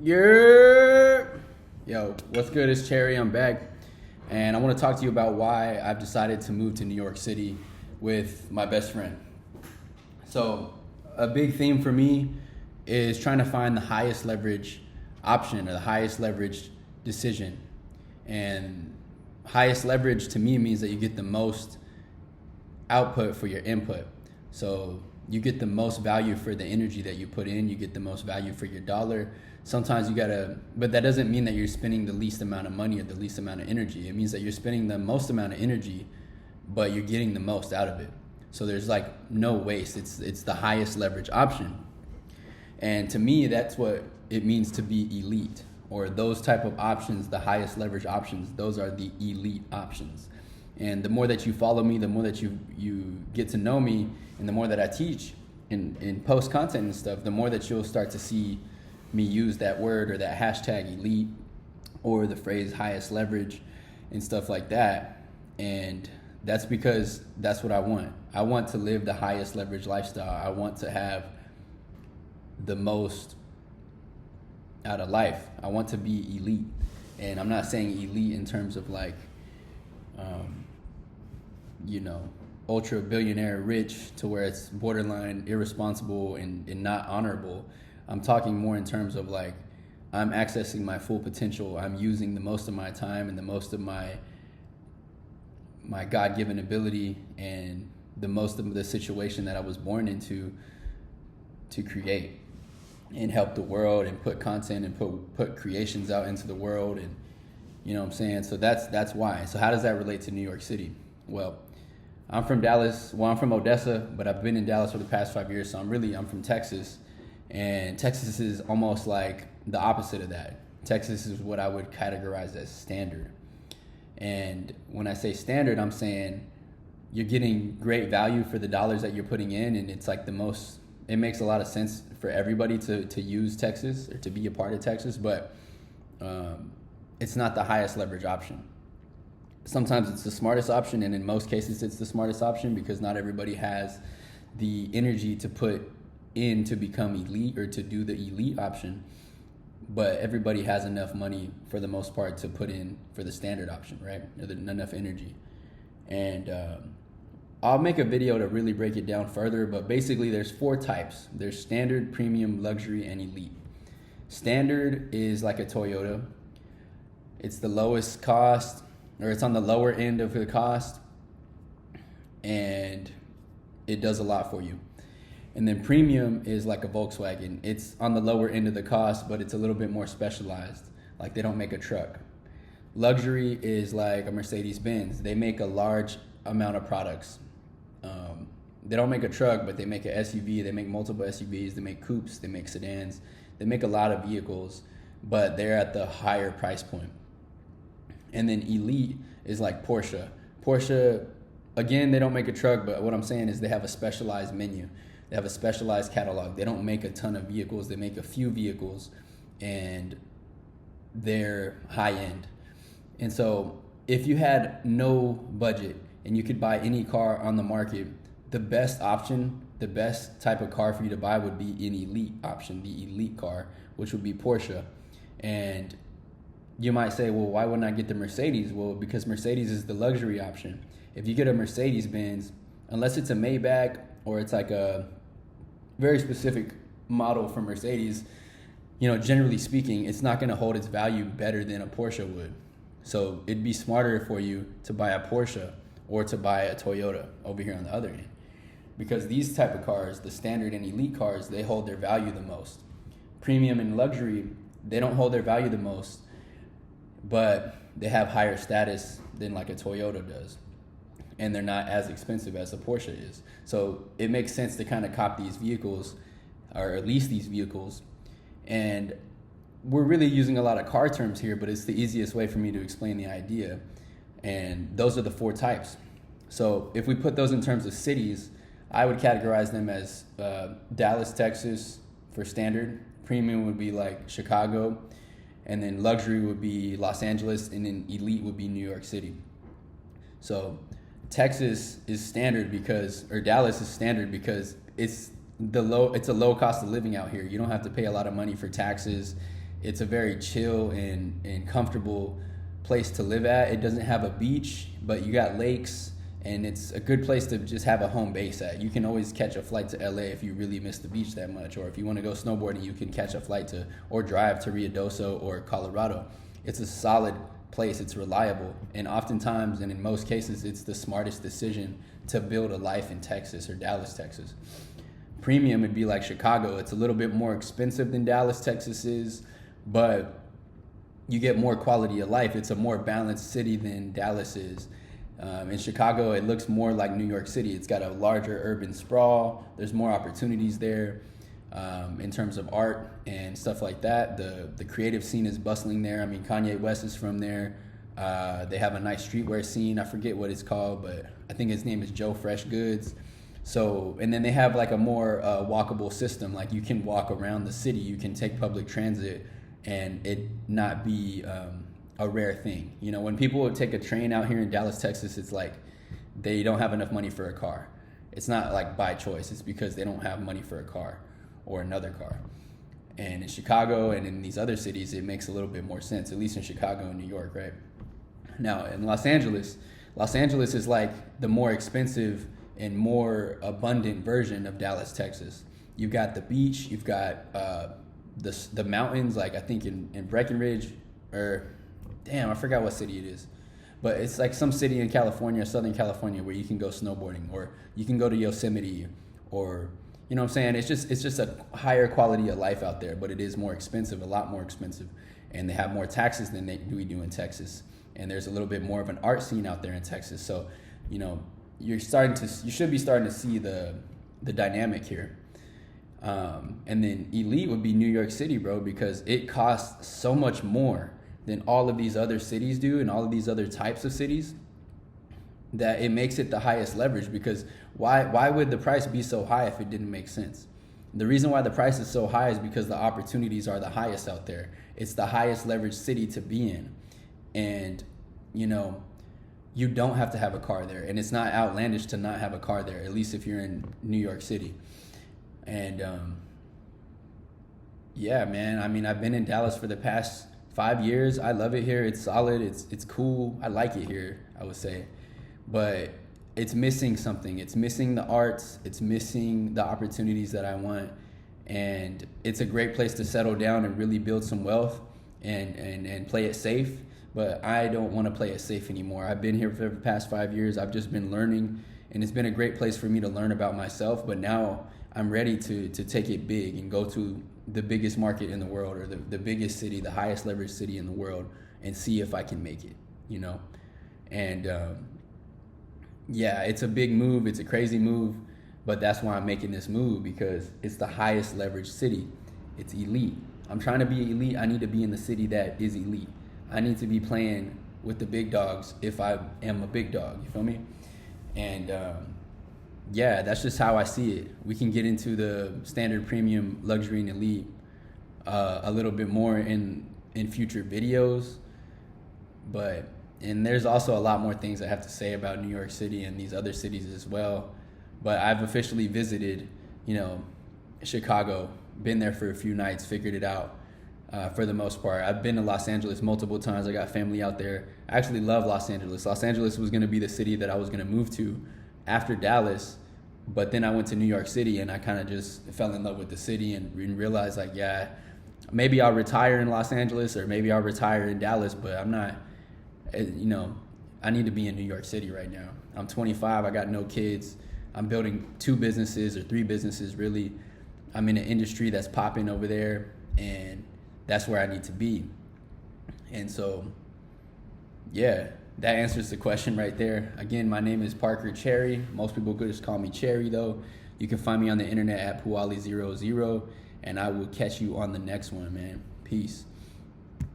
Yeah. Yo, what's good? It's Cherry. I'm back. And I want to talk to you about why I've decided to move to New York City with my best friend. So, a big theme for me is trying to find the highest leverage option or the highest leverage decision. And highest leverage to me means that you get the most output for your input. So you get the most value for the energy that you put in, you get the most value for your dollar. Sometimes you gotta, but that doesn't mean that you're spending the least amount of money or the least amount of energy. It means that you're spending the most amount of energy, but you're getting the most out of it. So there's like no waste. It's the highest leverage option. And to me, that's what it means to be elite, or those type of options, the highest leverage options, those are the elite options. And the more that you follow me, the more that you get to know me, and the more that I teach and post content and stuff, the more that you'll start to see me use that word or that hashtag elite or the phrase highest leverage and stuff like that. And that's because that's what I want. I want to live the highest leverage lifestyle. I want to have the most out of life. I want to be elite. And I'm not saying elite in terms of like, ultra billionaire rich to where it's borderline irresponsible and not honorable. I'm talking more in terms of like, I'm accessing my full potential. I'm using the most of my time and the most of my God-given ability and the most of the situation that I was born into to create and help the world and put content and put creations out into the world. And you know what I'm saying? So that's why. So how does that relate to New York City? Well, I'm from Dallas. Well, I'm from Odessa, but I've been in Dallas for the past 5 years. So I'm from Texas, and Texas is almost like the opposite of that. Texas is what I would categorize as standard. And when I say standard, I'm saying you're getting great value for the dollars that you're putting in, and it's like it makes a lot of sense for everybody to use Texas or to be a part of Texas, but it's not the highest leverage option. Sometimes it's the smartest option, and in most cases it's the smartest option because not everybody has the energy to put in to become elite or to do the elite option, but everybody has enough money for the most part to put in for the standard option, right? Or enough energy. And I'll make a video to really break it down further, but basically there's 4 types. There's standard, premium, luxury, and elite. Standard is like a Toyota. It's the lowest cost, or it's on the lower end of the cost, and it does a lot for you. And then premium is like a Volkswagen. It's on the lower end of the cost, but it's a little bit more specialized. Like they don't make a truck. Luxury is like a Mercedes-Benz. They make a large amount of products. They don't make a truck, but they make an SUV. They make multiple SUVs. They make coupes. They make sedans. They make a lot of vehicles, but they're at the higher price point. And then elite is like Porsche. Porsche, again, they don't make a truck, but what I'm saying is they have a specialized menu. They have a specialized catalog. They don't make a ton of vehicles. They make a few vehicles, and they're high end. And so if you had no budget and you could buy any car on the market, the best option, the best type of car for you to buy would be an elite option, the elite car, which would be Porsche. And you might say, well, why wouldn't I get the Mercedes? Well, because Mercedes is the luxury option. If you get a Mercedes-Benz, unless it's a Maybach or it's like a very specific model from Mercedes, generally speaking, it's not going to hold its value better than a Porsche would. So it'd be smarter for you to buy a Porsche or to buy a Toyota over here on the other end. Because these type of cars, the standard and elite cars, they hold their value the most. Premium and luxury, they don't hold their value the most, but they have higher status than like a Toyota does. And they're not as expensive as a Porsche is. So it makes sense to kind of cop these vehicles, or at least these vehicles. And we're really using a lot of car terms here, but it's the easiest way for me to explain the idea. And those are the 4 types. So if we put those in terms of cities, I would categorize them as Dallas, Texas for standard. Premium would be like Chicago. And then luxury would be Los Angeles. And then elite would be New York City. So Texas is standard Dallas is standard because it's a low cost of living out here. You don't have to pay a lot of money for taxes. It's a very chill and comfortable place to live at. It doesn't have a beach, but you got lakes, and it's a good place to just have a home base at. You can always catch a flight to LA if you really miss the beach that much, or if you want to go snowboarding, you can catch a flight to or drive to Ruidoso or Colorado. It's a solid place, it's reliable, and oftentimes, and in most cases, it's the smartest decision to build a life in Texas or Dallas, Texas. Premium would be like Chicago. It's a little bit more expensive than Dallas, Texas is, but you get more quality of life. It's a more balanced city than Dallas is. In Chicago, it looks more like New York City. It's got a larger urban sprawl. There's more opportunities there in terms of art and stuff like that. The creative scene is bustling there. I mean, Kanye West is from there. They have a nice streetwear scene. I forget what it's called, but I think his name is Joe Fresh Goods. So, and then they have like a more walkable system. Like you can walk around the city. You can take public transit and it not be a rare thing. You know, when people take a train out here in Dallas, Texas, it's like they don't have enough money for a car. It's not like by choice. It's because they don't have money for a car or another car. And in Chicago and in these other cities, it makes a little bit more sense, at least in Chicago and New York, right? Now, in Los Angeles is like the more expensive and more abundant version of Dallas, Texas. You've got the beach, you've got the mountains, like I think in Breckenridge, or damn, I forgot what city it is. But it's like some city in California, Southern California, where you can go snowboarding, or you can go to Yosemite, or, you know what I'm saying? It's just a higher quality of life out there, but it is more expensive, a lot more expensive. And they have more taxes than we do in Texas. And there's a little bit more of an art scene out there in Texas. So, you know, you should be starting to see the dynamic here. And then elite would be New York City, bro, because it costs so much more than all of these other cities do and all of these other types of cities that it makes it the highest leverage. Because why would the price be so high if it didn't make sense? The reason why the price is so high is because the opportunities are the highest out there. It's the highest leverage city to be in. And, you know, you don't have to have a car there. And it's not outlandish to not have a car there, at least if you're in New York City. And, yeah, man, I mean, I've been in Dallas for the past 5 years. I love it here. It's solid. It's cool. I like it here, I would say. But it's missing something. It's missing the arts. It's missing the opportunities that I want. And it's a great place to settle down and really build some wealth and play it safe. But I don't want to play it safe anymore. I've been here for the past 5 years. I've just been learning, and it's been a great place for me to learn about myself. But now I'm ready to take it big and go to the biggest market in the world, or the biggest city, the highest leverage city in the world, and see if I can make it, you know? And yeah, it's a big move. It's a crazy move, but that's why I'm making this move, because it's the highest leverage city. It's elite. I'm trying to be elite. I need to be in the city that is elite. I need to be playing with the big dogs if I am a big dog, you feel me? And yeah, that's just how I see it. We can get into the standard, premium, luxury, and elite a little bit more in future videos. And there's also a lot more things I have to say about New York City and these other cities as well. But I've officially visited, you know, Chicago, been there for a few nights, figured it out. For the most part. I've been to Los Angeles multiple times. I got family out there. I actually love Los Angeles. Los Angeles was going to be the city that I was going to move to after Dallas, but then I went to New York City and I kind of just fell in love with the city and realized, like, yeah, maybe I'll retire in Los Angeles, or maybe I'll retire in Dallas, but I'm not, you know, I need to be in New York City right now. I'm 25. I got no kids. I'm building 2 businesses or 3 businesses, really. I'm in an industry that's popping over there, and that's where I need to be. And so, yeah, that answers the question right there. Again, my name is Parker Cherry. Most people could just call me Cherry, though. You can find me on the internet at Puali00, and I will catch you on the next one, man. Peace.